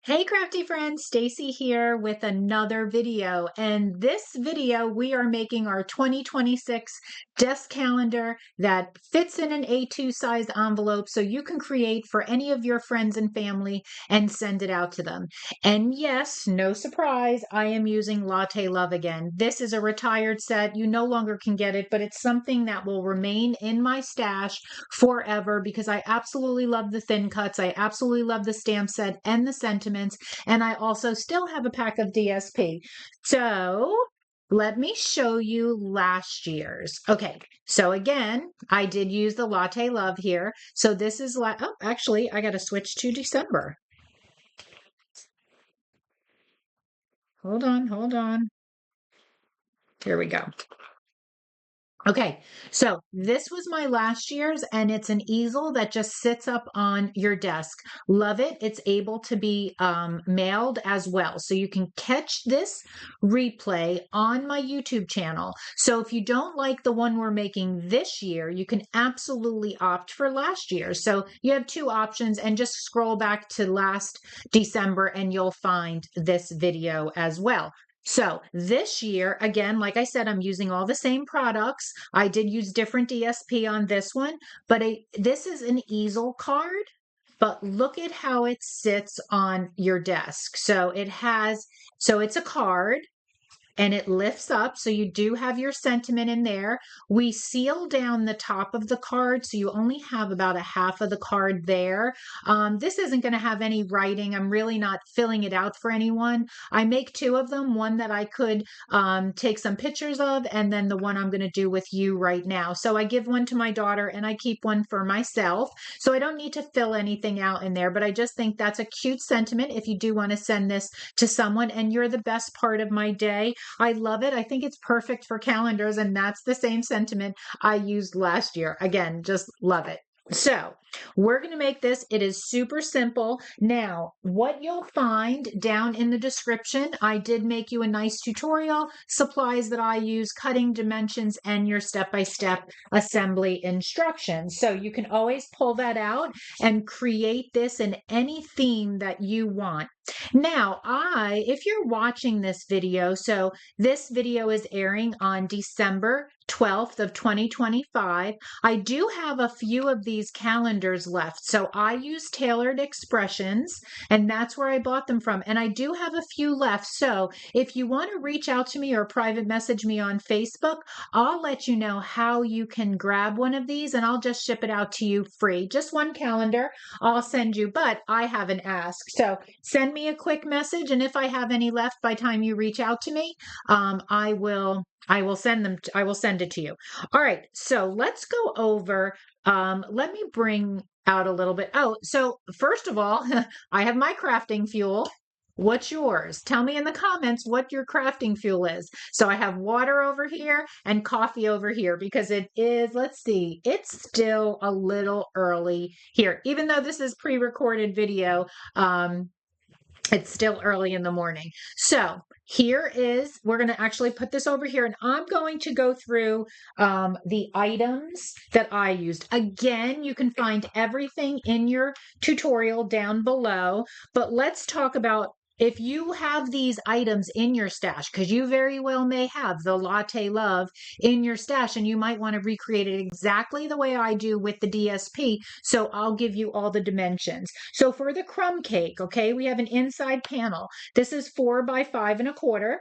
Hey crafty friends, Stacy here with another video. And this video we are making our 2026 desk calendar that fits in an A2 size envelope so you can create for any of your friends and family and send it out to them. And yes, no surprise, I am using Latte Love again. This is a retired set. You no longer can get it, but it's something that will remain in my stash forever because I absolutely love the thin cuts. I absolutely love the stamp set and the sentiments. And I also still have a pack of DSP. So let me show you last year's. Okay, so again, I did use the Latte Love here. So this is oh, actually, I got to switch to December. Hold on, hold on. Here we go. Okay, so this was my last year's, and it's an easel that just sits up on your desk. Love it. It's able to be mailed as well. So you can catch this replay on my YouTube channel. So if you don't like the one we're making this year, you can absolutely opt for last year. So you have two options, and just scroll back to last December and you'll find this video as well. So this year, again, like I said, I'm using all the same products. I did use different DSP on this one, but this is an easel card. But look at how it sits on your desk. So it's a card and it lifts up. So you do have your sentiment in there. We seal down the top of the card. So you only have about a half of the card there. This isn't going to have any writing. I'm really not filling it out for anyone. I make two of them, one that I could take some pictures of, and then the one I'm going to do with you right now. So I give one to my daughter and I keep one for myself. So I don't need to fill anything out in there, but I just think that's a cute sentiment if you do want to send this to someone and you're the best part of my day. I love it. I think it's perfect for calendars, and that's the same sentiment I used last year. Again, just love it. So we're going to make this. It is super simple. Now, what you'll find down in the description, I did make you a nice tutorial, supplies that I use, cutting dimensions, and your step-by-step assembly instructions. So you can always pull that out and create this in any theme that you want. Now, if you're watching this video, so this video is airing on December 12th of 2025. I do have a few of these calendars left. So I use Tailored Expressions, and that's where I bought them from. And I do have a few left. So if you want to reach out to me or private message me on Facebook, I'll let you know how you can grab one of these, and I'll just ship it out to you free. Just one calendar I'll send you, but I haven't asked. So send me a quick message, and if I have any left by time you reach out to me, I will send it to you. All right, so let's go over. Let me bring out a little bit. Oh, so first of all, I have my crafting fuel. What's yours? Tell me in the comments what your crafting fuel is. So I have water over here and coffee over here because it is, let's see, it's still a little early here. Even though this is pre-recorded video, it's still early in the morning. So we're going to actually put this over here, and I'm going to go through the items that I used. Again, you can find everything in your tutorial down below, but let's talk about if you have these items in your stash, because you very well may have the Latte Love in your stash, and you might want to recreate it exactly the way I do with the DSP. So I'll give you all the dimensions. So for the crumb cake, okay, we have an inside panel. This is 4 by 5 1/4.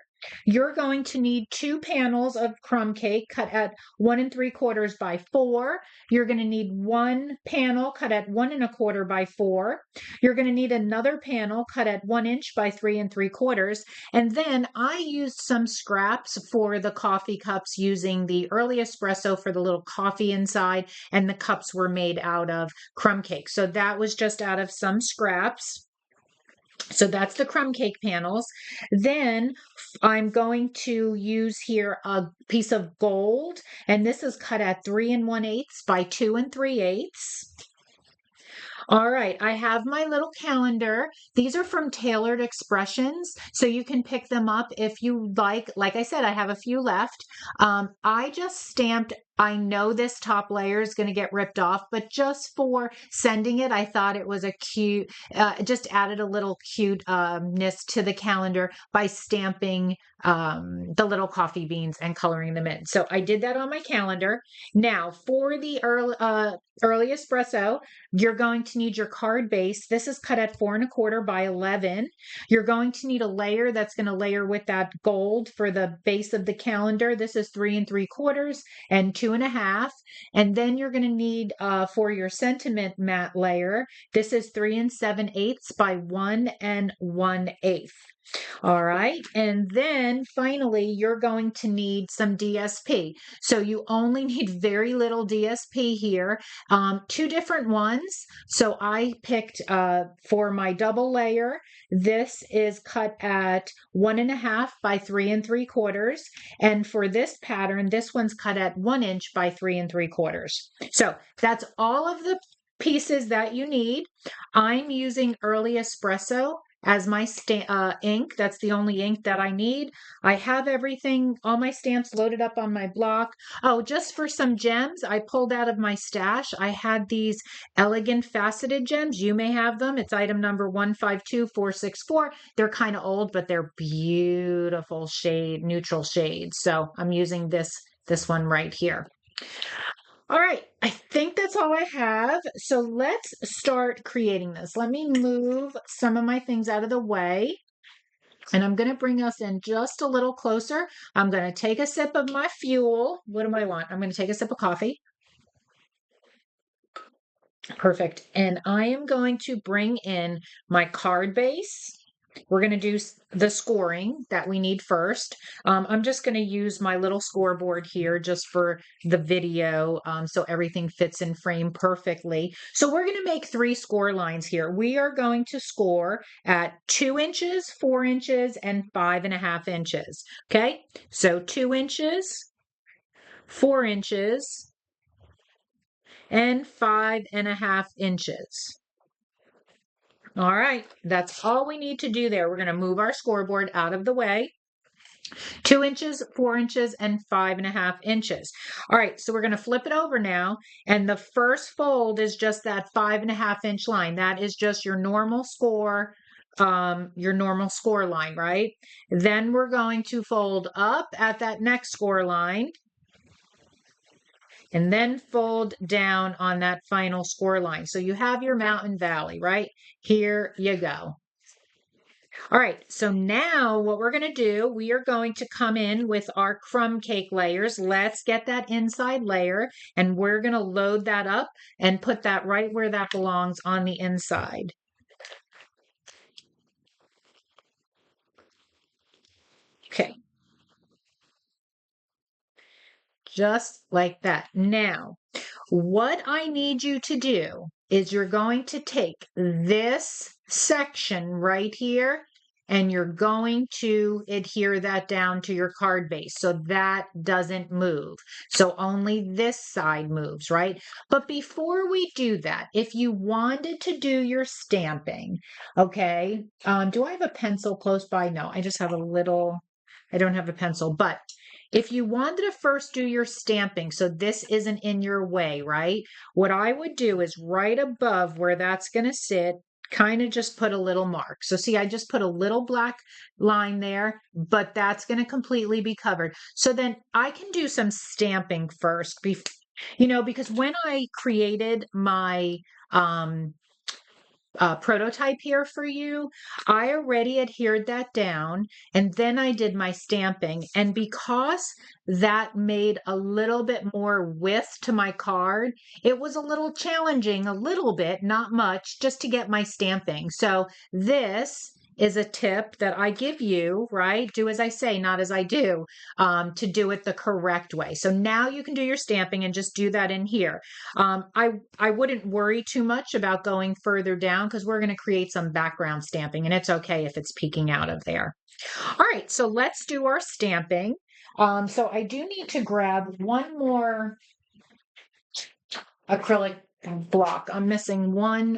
You're going to need 2 panels of crumb cake cut at 1 3/4 by 4. You're going to need 1 panel cut at 1 1/4 by 4. You're going to need another panel cut at 1 inch by 3 3/4. And then I used some scraps for the coffee cups using the early espresso for the little coffee inside, and the cups were made out of crumb cake. So that was just out of some scraps. So that's the crumb cake panels. Then I'm going to use here a piece of gold, and this is cut at 3 1/8 by 2 3/8. All right, I have my little calendar. These are from Tailored Expressions, so you can pick them up if you like. Like I said, I have a few left. I just stamped I know this top layer is going to get ripped off, but just for sending it, I thought it was a cute, just added a little cuteness to the calendar by stamping the little coffee beans and coloring them in. So I did that on my calendar. Now for the early espresso, you're going to need your card base. This is cut at 4 1/4 by 11. You're going to need a layer that's going to layer with that gold for the base of the calendar. This is 3 3/4 and 2 1/2. And then you're going to need for your sentiment mat layer, this is 3 7/8 by 1 1/8. All right. And then finally, you're going to need some DSP. So you only need very little DSP here, 2 different ones. So I picked for my double layer, this is cut at 1 1/2 by 3 3/4. And for this pattern, this one's cut at 1 inch by 3 3/4. So that's all of the pieces that you need. I'm using Early Espresso as my ink. That's the only ink that I need. I have everything, all my stamps loaded up on my block. Oh, just for some gems, I pulled out of my stash. I had these elegant faceted gems. You may have them. It's item number 152464. They're kind of old, but they're beautiful shade, neutral shades. So I'm using this one right here. All right, I think that's all I have. So let's start creating this. Let me move some of my things out of the way. And I'm going to bring us in just a little closer. I'm going to take a sip of my fuel. What do I want? I'm going to take a sip of coffee. Perfect. And I am going to bring in my card base. We're going to do the scoring that we need first. I'm just going to use my little scoreboard here just for the video so everything fits in frame perfectly. So we're going to make 3 score lines here. We are going to score at 2 inches, 4 inches, and 5 1/2 inches. Okay, so 2 inches, 4 inches, and 5 1/2 inches. All right, that's all we need to do there. We're going to move our scoreboard out of the way. 2 inches, 4 inches, and 5 1/2 inches. All right, so we're going to flip it over now. And the first fold is just that 5 1/2 inch line. That is just your normal score line, right? Then we're going to fold up at that next score line. And then fold down on that final score line. So you have your mountain valley, right? Here you go. All right, so now what we're going to do, we are going to come in with our crumb cake layers. Let's get that inside layer, and we're going to load that up and put that right where that belongs on the inside. Okay. Just like that. Now, what I need you to do is you're going to take this section right here and you're going to adhere that down to your card base so that doesn't move. So only this side moves, right? But before we do that, if you wanted to do your stamping, okay, do I have a pencil close by? No, I just have I don't have a pencil, but if you wanted to first do your stamping, so this isn't in your way, right? What I would do is right above where that's going to sit, kind of just put a little mark. So see, I just put a little black line there, but that's going to completely be covered. So then I can do some stamping first, because when I created my prototype here for you, I already adhered that down and then I did my stamping. And because that made a little bit more width to my card, it was a little challenging, a little bit, not much, just to get my stamping. So this is a tip that I give you, right? Do as I say, not as I do, to do it the correct way. So now you can do your stamping and just do that in here. I wouldn't worry too much about going further down because we're going to create some background stamping and it's okay if it's peeking out of there. All right, so let's do our stamping. So I do need to grab one more acrylic block. I'm missing one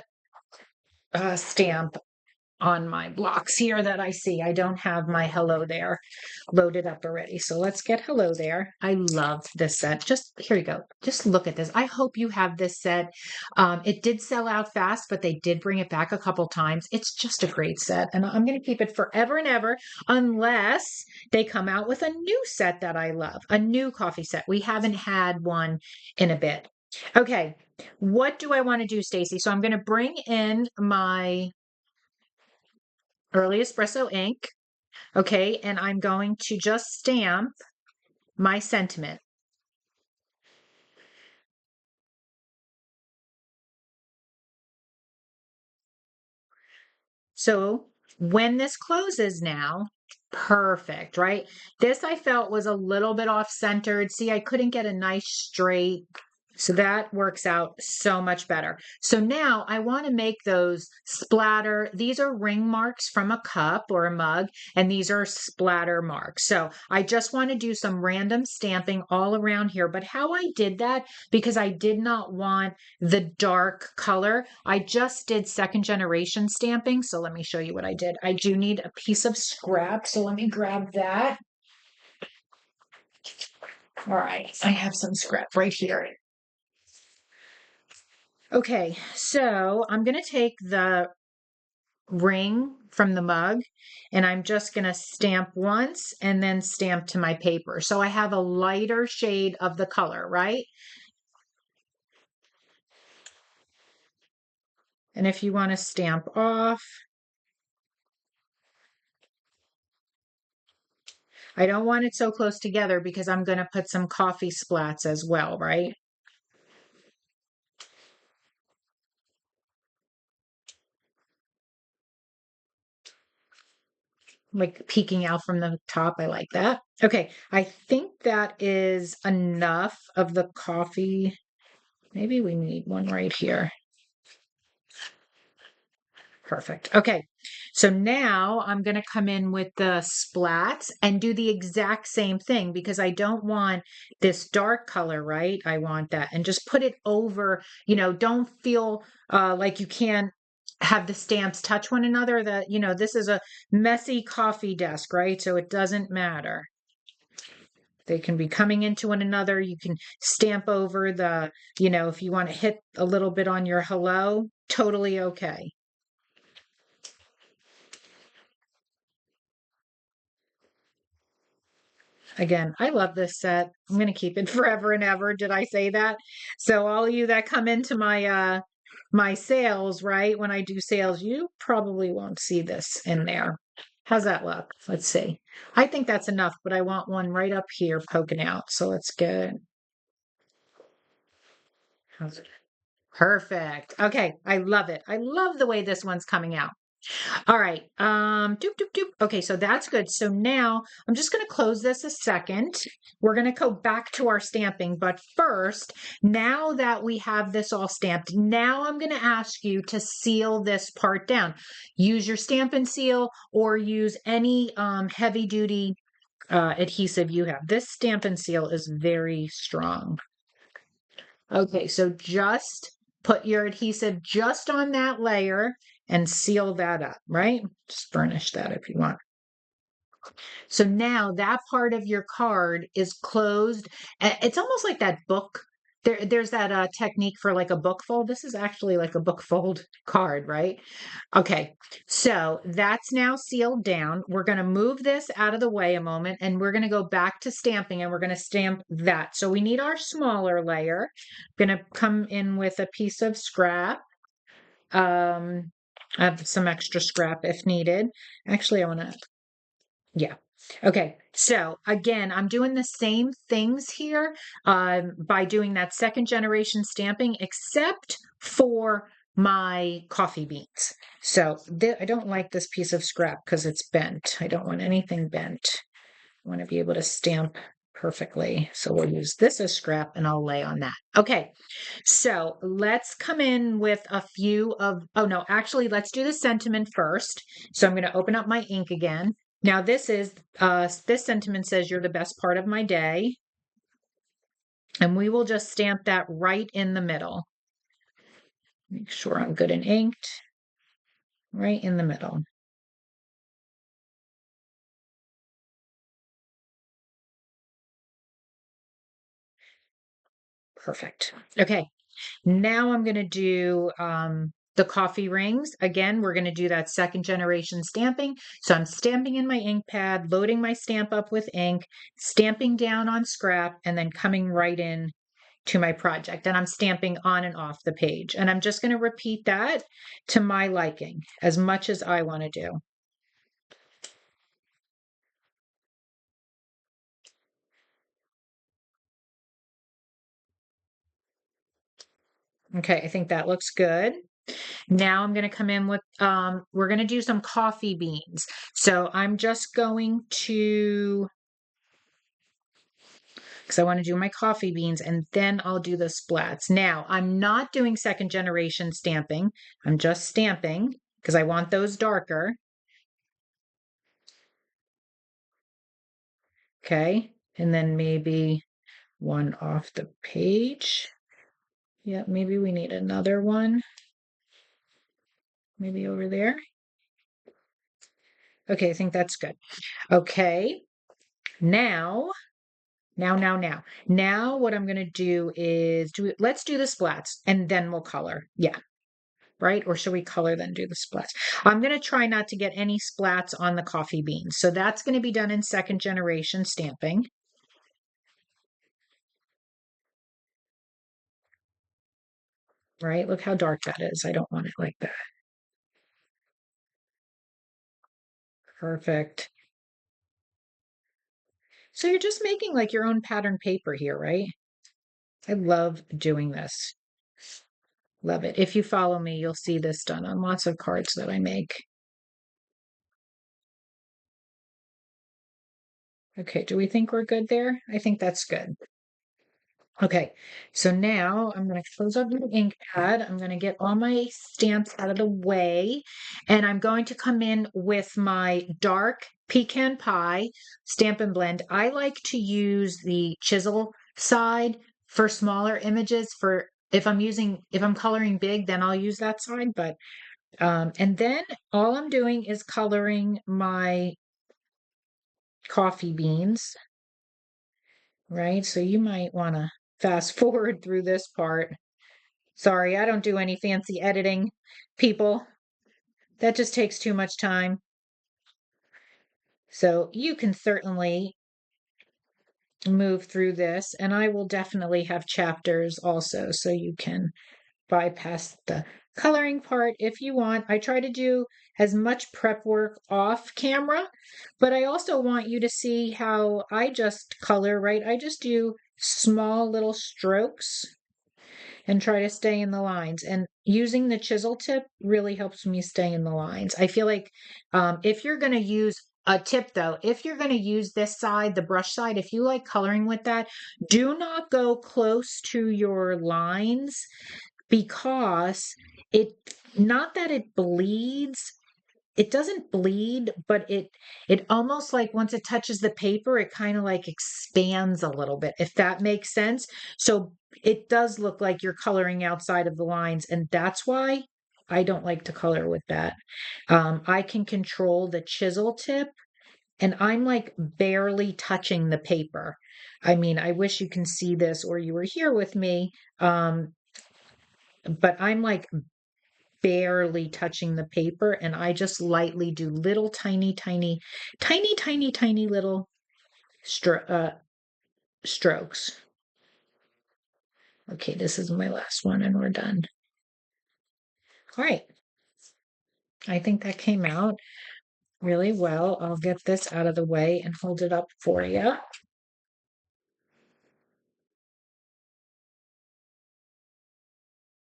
stamp on my blocks here that I see. I don't have my hello there loaded up already. So let's get hello there. I love this set. Just here you go. Just look at this. I hope you have this set. It did sell out fast, but they did bring it back a couple times. It's just a great set. And I'm going to keep it forever and ever unless they come out with a new set that I love, a new coffee set. We haven't had one in a bit. Okay. What do I want to do, Stacy? So I'm going to bring in my early espresso ink. Okay. And I'm going to just stamp my sentiment. So when this closes now, perfect, right? This I felt was a little bit off centered. See, I couldn't get a nice straight. So that works out so much better. So now I want to make those splatter. These are ring marks from a cup or a mug, and these are splatter marks. So I just want to do some random stamping all around here. But how I did that, because I did not want the dark color, I just did second generation stamping. So let me show you what I did. I do need a piece of scrap. So let me grab that. All right, I have some scrap right here. Okay, so I'm going to take the ring from the mug and I'm just going to stamp once and then stamp to my paper. So I have a lighter shade of the color, right? And if you want to stamp off, I don't want it so close together because I'm going to put some coffee splats as well, right? Like peeking out from the top. I like that. Okay, I think that is enough of the coffee. Maybe we need one right here. Perfect. Okay. So now I'm going to come in with the splats and do the exact same thing because I don't want this dark color, right? I want that. And just put it over, don't feel like you can't have the stamps touch one another. That, this is a messy coffee desk, right? So it doesn't matter. They can be coming into one another. You can stamp over the, if you want to hit a little bit on your hello, totally okay. Again, I love this set. I'm going to keep it forever and ever. Did I say that? So all of you that come into my sales, right? When I do sales, you probably won't see this in there. How's that look? Let's see. I think that's enough, but I want one right up here poking out. So let's get how's it? Perfect. Okay, I love it. I love the way this one's coming out. All right. Doop, doop, doop. Okay, so that's good. So now I'm just going to close this a second. We're going to go back to our stamping. But first, now that we have this all stamped, now I'm going to ask you to seal this part down. Use your stamp and seal or use any heavy duty adhesive you have. This stamp and seal is very strong. Okay, so just put your adhesive just on that layer and seal that up, right? Just burnish that if you want. So now that part of your card is closed. It's almost like that book. There's that technique for like a book fold. This is actually like a book fold card, right? Okay, so that's now sealed down. We're going to move this out of the way a moment and we're going to go back to stamping and we're going to stamp that. So we need our smaller layer. I'm going to come in with a piece of scrap. I have some extra scrap if needed. Actually, I want to, yeah. Okay, so again, I'm doing the same things here by doing that second generation stamping, except for my coffee beans. So I don't like this piece of scrap because it's bent. I don't want anything bent. I want to be able to stamp perfectly. So we'll use this as scrap and I'll lay on that. Okay, so let's come in with a few of, oh no, actually, let's do the sentiment first. So I'm going to open up my ink again. Now this sentiment says you're the best part of my day. And we will just stamp that right in the middle. Make sure I'm good and inked. right in the middle. Perfect. Okay. Now I'm going to do the coffee rings. Again, we're going to do that second generation stamping. So I'm stamping in my ink pad, loading my stamp up with ink, stamping down on scrap, and then coming right in to my project. And I'm stamping on and off the page. And I'm just going to repeat that to my liking as much as I want to do. Okay, I think that looks good. Now I'm going to come in with, we're going to do some coffee beans. So I'm just going to, because I want to do my coffee beans and then I'll do the splats. Now I'm not doing second generation stamping. I'm just stamping because I want those darker. Okay. And then maybe one off the page. Yeah, maybe we need another one. Maybe over there. Okay, I think that's good. Okay. Now what I'm going to do is let's do the splats and then we'll color. Yeah. Right? Or should we color then do the splats? I'm going to try not to get any splats on the coffee beans. So that's going to be done in second generation stamping. Right? Look how dark that is. I don't want it like that. Perfect. So you're just making like your own pattern paper here, right? I love doing this. Love it. If you follow me, you'll see this done on lots of cards that I make. Okay, do we think we're good there? I think that's good. Okay, so now I'm going to close up the ink pad. I'm going to get all my stamps out of the way, and I'm going to come in with my dark pecan pie stamp and blend. I like to use the chisel side for smaller images. For if I'm coloring big, then I'll use that side. But and then all I'm doing is coloring my coffee beans, right? So you might want to fast forward through this part. Sorry, I don't do any fancy editing, people. That just takes too much time. So you can certainly move through this, and I will definitely have chapters also, so you can bypass the coloring part if you want. I try to do as much prep work off camera, but I also want you to see how I just color, right? I just do small little strokes and try to stay in the lines. And using the chisel tip really helps me stay in the lines. I feel like if you're going to use a tip though, if you're going to use this side, the brush side, if you like coloring with that, do not go close to your lines because it, not that it bleeds, it doesn't bleed, but it almost like once it touches the paper, it kind of like expands a little bit, if that makes sense. So it does look like you're coloring outside of the lines, and that's why I don't like to color with that. I can control the chisel tip, and I'm like barely touching the paper. I mean, I wish you can see this or you were here with me. But I'm like barely touching the paper, and I just lightly do little tiny little strokes. Okay, this is my last one and we're done. All right. I think that came out really well. I'll get this out of the way and hold it up for you.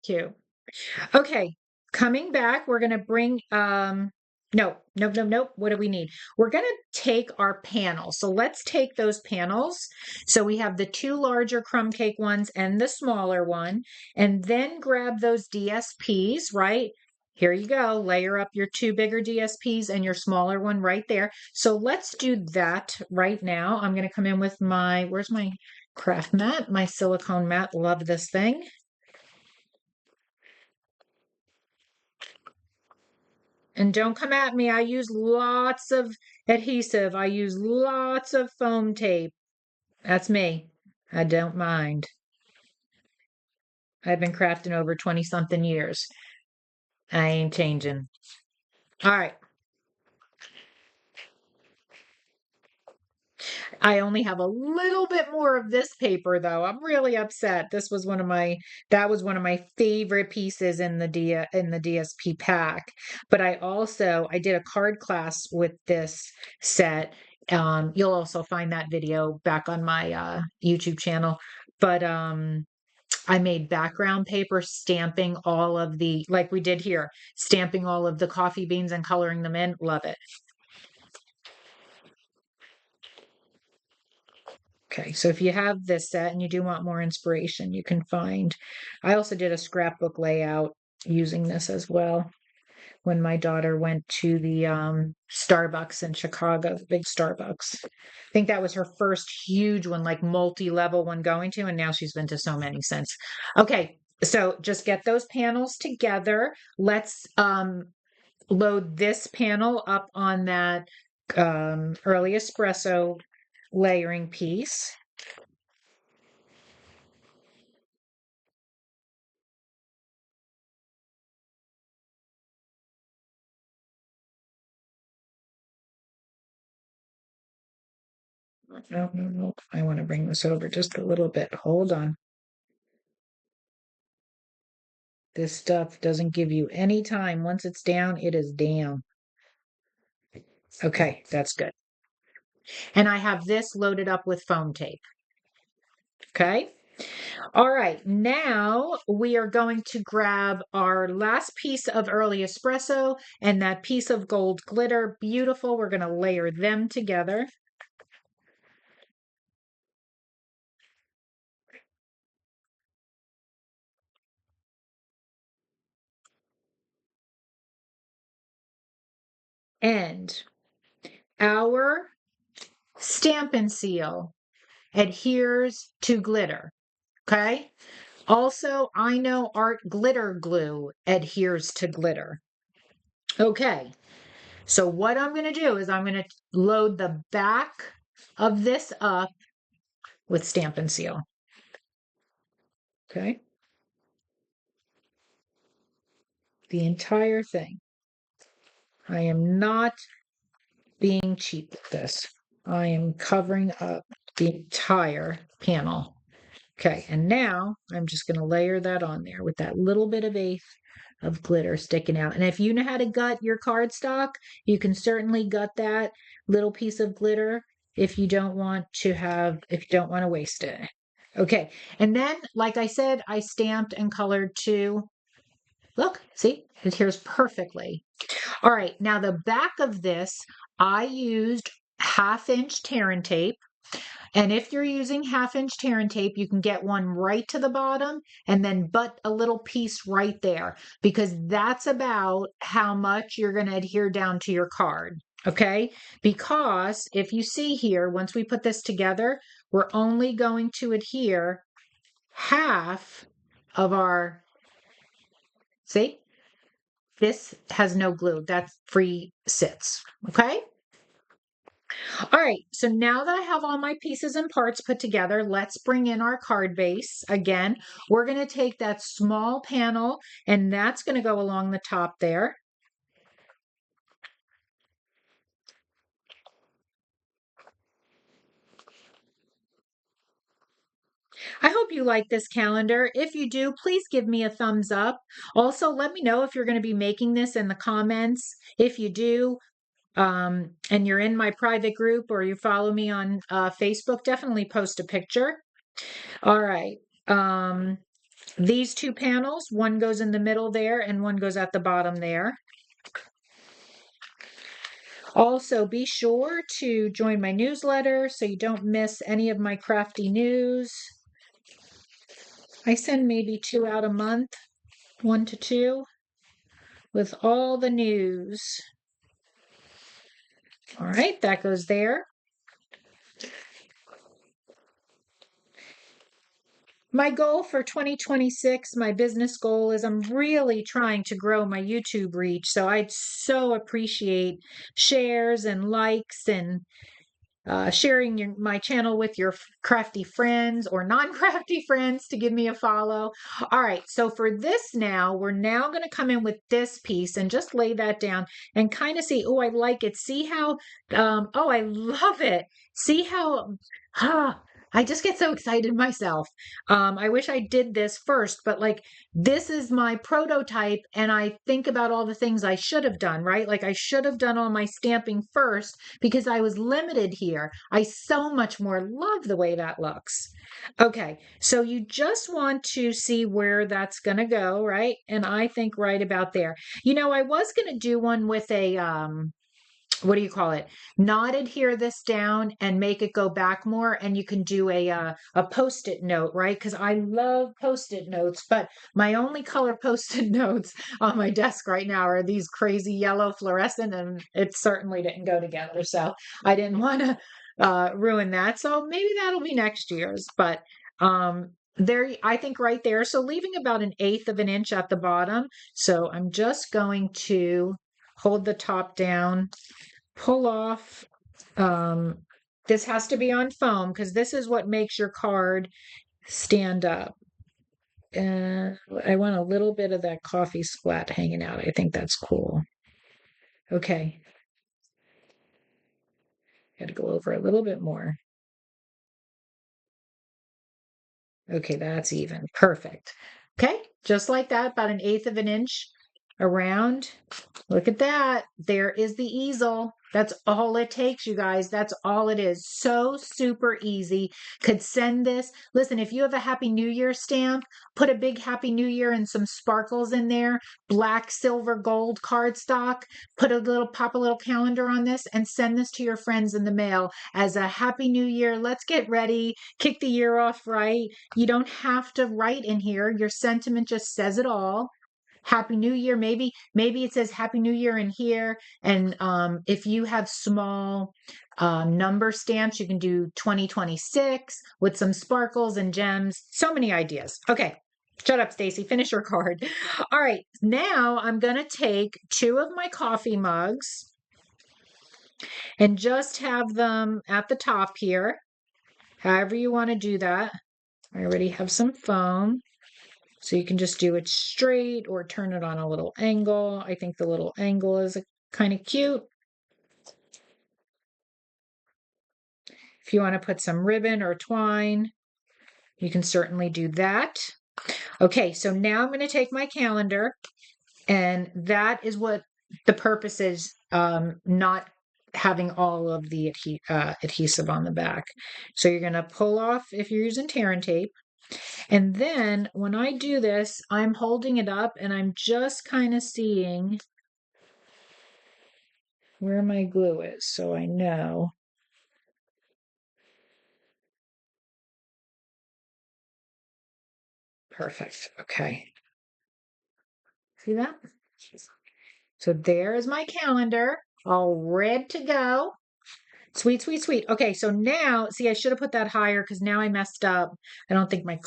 Cute. Okay, coming back, we're gonna bring no. What do we need? We're gonna take our panels. So let's take those panels. So we have the two larger crumb cake ones and the smaller one, and then grab those DSPs, right? Here you go. Layer up your two bigger DSPs and your smaller one right there. So let's do that right now. I'm gonna come in with my, where's my craft mat? My silicone mat. Love this thing. And don't come at me. I use lots of adhesive. I use lots of foam tape. That's me. I don't mind. I've been crafting over 20 something years. I ain't changing. All right. I only have a little bit more of this paper though. I'm really upset. That was one of my favorite pieces in the DSP pack. But I did a card class with this set. You'll also find that video back on my YouTube channel. But I made background paper stamping all of like we did here, stamping all of the coffee beans and coloring them in. Love it. Okay, so if you have this set and you do want more inspiration, you can find. I also did a scrapbook layout using this as well when my daughter went to the Starbucks in Chicago, the big Starbucks. I think that was her first huge one, like multi-level one going to, and now she's been to so many since. Okay, so just get those panels together. Let's load this panel up on that early espresso layering piece. No, no, no. I want to bring this over just a little bit. Hold on. This stuff doesn't give you any time. Once it's down, it is down. Okay, that's good. And I have this loaded up with foam tape. Okay. All right, now we are going to grab our last piece of early espresso and that piece of gold glitter. Beautiful. We're going to layer them together. And our Stampin' Seal adheres to glitter. Okay. Also, I know art glitter glue adheres to glitter. Okay, so what I'm going to do is I'm going to load the back of this up with Stampin' Seal. Okay, the entire thing. I am not being cheap with this. I am covering up the entire panel. Okay, and now I'm just going to layer that on there with that little bit of eighth of glitter sticking out. And if you know how to gut your cardstock, you can certainly gut that little piece of glitter if you don't want to waste it. Okay, and then, like I said, I stamped and colored too. Look, see, it adheres perfectly. All right, now the back of this, I used 1/2 inch tear and tape. And if you're using 1/2 inch tear and tape, you can get one right to the bottom and then butt a little piece right there because that's about how much you're going to adhere down to your card. Okay. Because if you see here, once we put this together, we're only going to adhere half of our, see, this has no glue. That's free sits. Okay. All right, so now that I have all my pieces and parts put together, let's bring in our card base. Again, we're going to take that small panel and that's going to go along the top there. I hope you like this calendar. If you do, please give me a thumbs up. Also, let me know if you're going to be making this in the comments. If you do, and you're in my private group or you follow me on Facebook, definitely post a picture. All right. These two panels, one goes in the middle there and one goes at the bottom there. Also, be sure to join my newsletter so you don't miss any of my crafty news. I send maybe 2 out a month, 1 to 2, with all the news. All right, that goes there. My goal for 2026, my business goal is I'm really trying to grow my YouTube reach. So I'd so appreciate shares and likes and sharing my channel with your crafty friends or non-crafty friends to give me a follow. All right, so for this now, we're now going to come in with this piece and just lay that down and kind of see, oh, I like it. See how, oh, I love it. See how, I just get so excited myself. I wish I did this first, but like this is my prototype and I think about all the things I should have done, right? Like I should have done all my stamping first because I was limited here. I so much more love the way that looks. Okay, so you just want to see where that's going to go, right? And I think right about there. You know, I was going to do one with a what do you call it? Not adhere this down and make it go back more, and you can do a post-it note, right? Because I love post-it notes, but my only color post-it notes on my desk right now are these crazy yellow fluorescent, and it certainly didn't go together. So I didn't want to ruin that. So maybe that'll be next year's, but there, I think right there. So leaving about 1/8 of an inch at the bottom. So I'm just going to hold the top down, pull off. Um, this has to be on foam because this is what makes your card stand up. And I want a little bit of that coffee splat hanging out. I think that's cool. Okay. Got to go over a little bit more. Okay, that's even. Perfect. Okay, just like that, about 1/8 of an inch around. Look at that. There is the easel. That's all it takes, you guys. That's all it is. So super easy. Could send this. Listen, if you have a Happy New Year stamp, put a big Happy New Year and some sparkles in there, black, silver, gold cardstock, pop a little calendar on this and send this to your friends in the mail as a Happy New Year. Let's get ready. Kick the year off right. You don't have to write in here. Your sentiment just says it all. Happy New Year. Maybe it says Happy New Year in here. And if you have small number stamps, you can do 2026 with some sparkles and gems. So many ideas. Okay. Shut up, Stacy. Finish your card. All right. Now I'm going to take 2 of my coffee mugs and just have them at the top here. However you want to do that. I already have some foam. So you can just do it straight or turn it on a little angle. I think the little angle is kind of cute. If you want to put some ribbon or twine, you can certainly do that. Okay, so now I'm going to take my calendar, and that is what the purpose is, not having all of the adhesive on the back. So you're going to pull off, if you're using tear and tape, and then when I do this, I'm holding it up and I'm just kind of seeing where my glue is so I know. Perfect. Okay. See that? So there is my calendar, all ready to go. Sweet, sweet, sweet. Okay, so now, see, I should have put that higher because now I messed up. I don't think my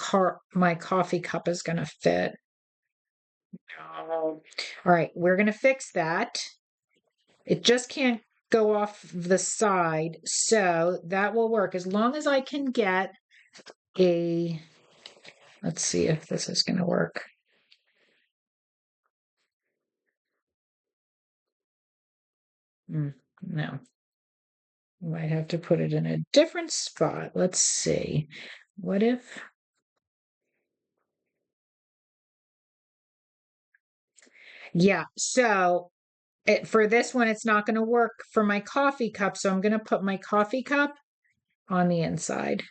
coffee cup is gonna fit. No. All right, we're gonna fix that. It just can't go off the side, so that will work as long as I can get a. Let's see if this is gonna work. No. Might have to put it in a different spot. Let's see. What if? Yeah, so for this one, it's not going to work for my coffee cup. So I'm going to put my coffee cup on the inside,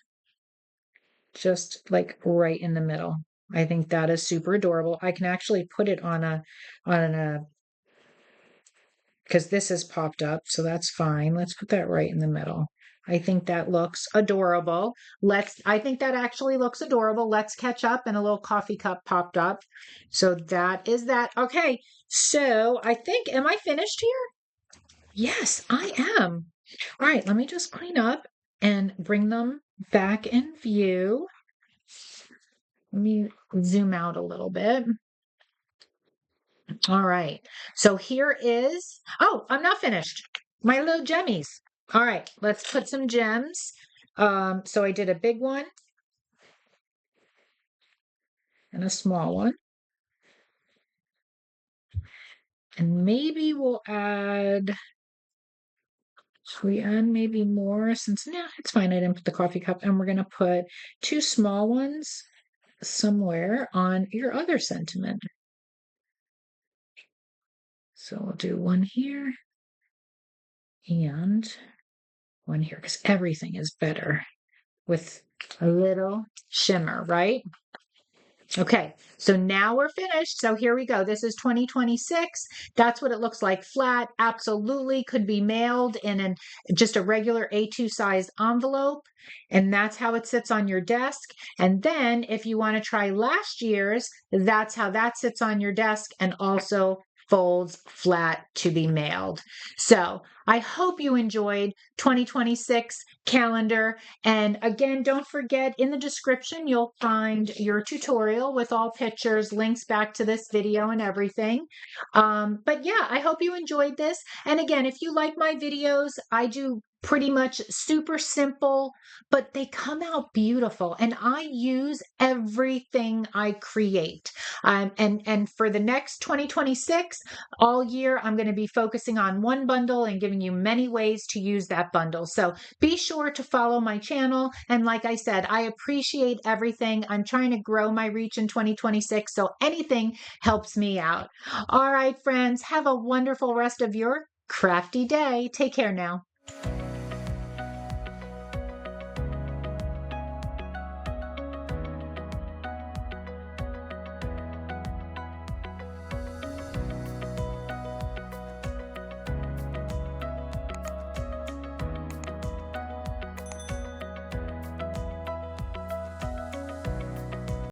just like right in the middle. I think that is super adorable. I can actually put it on a, because this has popped up, so that's fine. Let's put that right in the middle. I think that looks adorable. I think that actually looks adorable. Let's catch up, and a little coffee cup popped up. So that is that. Okay, so I think, am I finished here? Yes, I am. All right, let me just clean up and bring them back in view. Let me zoom out a little bit. All right. So here is, oh, I'm not finished. My little gemmies. All right, let's put some gems. So I did a big one and a small one. And maybe we'll add, should we add maybe more since, no, it's fine. I didn't put the coffee cup. And we're going to put 2 small ones somewhere on your other sentiment. So we'll do one here and one here because everything is better with a little shimmer, right? Okay, so now we're finished. So here we go. This is 2026. That's what it looks like flat. Absolutely could be mailed in just a regular A2 sized envelope. And that's how it sits on your desk. And then if you want to try last year's, that's how that sits on your desk and also folds flat to be mailed. So I hope you enjoyed 2026 calendar. And again, don't forget in the description, you'll find your tutorial with all pictures, links back to this video and everything. But yeah, I hope you enjoyed this. And again, if you like my videos, I do pretty much super simple, but they come out beautiful. And I use everything I create. And for the next 2026, all year, I'm going to be focusing on one bundle and giving you many ways to use that bundle. So be sure to follow my channel. And like I said, I appreciate everything. I'm trying to grow my reach in 2026, so anything helps me out. All right, friends, have a wonderful rest of your crafty day. Take care now.